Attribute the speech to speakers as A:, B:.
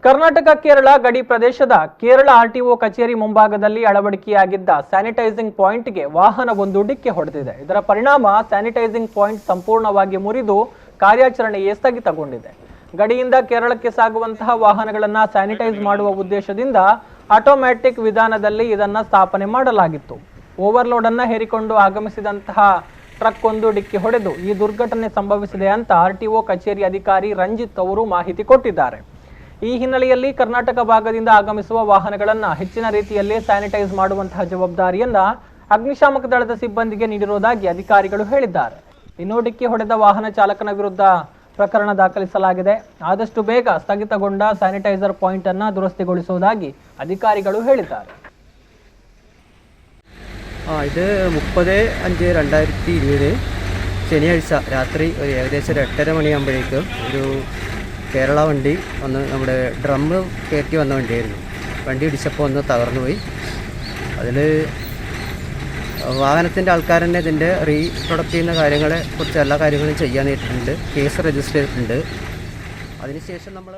A: ಕರ್ನಾಟಕ ಕೇರಳ ಗಡಿ ಪ್ರದೇಶದ ಕೇರಳ ಆರ್ಟಿಒ ಕಚೇರಿ ಮುಂಭಾಗದಲ್ಲಿ ಅಳವಡಿಕೆಯಾಗಿದ್ದ ಸ್ಯಾನಿಟೈಸಿಂಗ್ ಪಾಯಿಂಟ್ಗೆ ವಾಹನವೊಂದು ಡಿಕ್ಕಿ ಹೊಡೆದಿದೆ. ಇದರ ಪರಿಣಾಮ ಸ್ಯಾನಿಟೈಸಿಂಗ್ ಪಾಯಿಂಟ್ ಸಂಪೂರ್ಣವಾಗಿ ಮುರಿದು ಕಾರ್ಯಾಚರಣೆಯೇ ಸ್ಥಗಿತಗೊಂಡಿದೆ. ಗಡಿಯಿಂದ ಕೇರಳಕ್ಕೆ ಸಾಗುವಂತಹ ವಾಹನಗಳನ್ನು ಸ್ಯಾನಿಟೈಸ್ ಮಾಡುವ ಉದ್ದೇಶದಿಂದ ಆಟೋಮ್ಯಾಟಿಕ್ ವಿಧಾನದಲ್ಲಿ ಇದನ್ನು ಸ್ಥಾಪನೆ ಮಾಡಲಾಗಿತ್ತು. ಓವರ್ಲೋಡ್ ಅನ್ನು ಹೇರಿಕೊಂಡು ಆಗಮಿಸಿದಂತಹ ಟ್ರಕ್ ಒಂದು ಡಿಕ್ಕಿ ಹೊಡೆದು ಈ ದುರ್ಘಟನೆ ಸಂಭವಿಸಿದೆ ಅಂತ ಆರ್ಟಿಒ ಕಚೇರಿ ಅಧಿಕಾರಿ ರಂಜಿತ್ ಅವರು ಮಾಹಿತಿ ಕೊಟ್ಟಿದ್ದಾರೆ. ಈ ಹಿನ್ನೆಲೆಯಲ್ಲಿ ಕರ್ನಾಟಕ ಭಾಗದಿಂದ ಆಗಮಿಸುವ ವಾಹನಗಳನ್ನು ಹೆಚ್ಚಿನ ರೀತಿಯಲ್ಲಿ ಸ್ಯಾನಿಟೈಸ್ ಮಾಡುವಂತಹ ಜವಾಬ್ದಾರಿಯನ್ನ ಅಗ್ನಿಶಾಮಕ ದಳದ ಸಿಬ್ಬಂದಿಗೆ ನೀಡಿರುವುದಾಗಿ ಅಧಿಕಾರಿಗಳು ಹೇಳಿದ್ದಾರೆ. ಇನ್ನು ಡಿಕ್ಕಿ ಹೊಡೆದ ವಾಹನ ಚಾಲಕನ ವಿರುದ್ಧ ಪ್ರಕರಣ ದಾಖಲಿಸಲಾಗಿದೆ. ಆದಷ್ಟು ಬೇಗ ಸ್ಥಗಿತಗೊಂಡ ಸ್ಯಾನಿಟೈಸರ್ ಪಾಯಿಂಟ್ ಅನ್ನು ದುರಸ್ತಿಗೊಳಿಸುವುದಾಗಿ ಅಧಿಕಾರಿಗಳು ಹೇಳಿದ್ದಾರೆ.
B: ഇത് 30/5/2020 ശനിയാഴ്ച രാത്രി ഏകദേശം 8:30 മണിയാകുമ്പോഴേക്കും ഒരു കേരള വണ്ടി വന്ന് നമ്മുടെ ഡ്രമ്മ് കയറ്റി വന്ന വണ്ടിയായിരുന്നു. വണ്ടി ഇടിച്ചപ്പോൾ ഒന്ന് തകർന്നു പോയി. അതിൽ വാഹനത്തിൻ്റെ ആൾക്കാർ തന്നെ ഇതിൻ്റെ റീപ്രൊഡക്റ്റ് ചെയ്യുന്ന കാര്യങ്ങളെ കുറിച്ച് എല്ലാ കാര്യങ്ങളും ചെയ്യാൻ നേരിട്ടുണ്ട്. കേസ് രജിസ്റ്റർ ചെയ്തിട്ടുണ്ട്. അതിനുശേഷം നമ്മൾ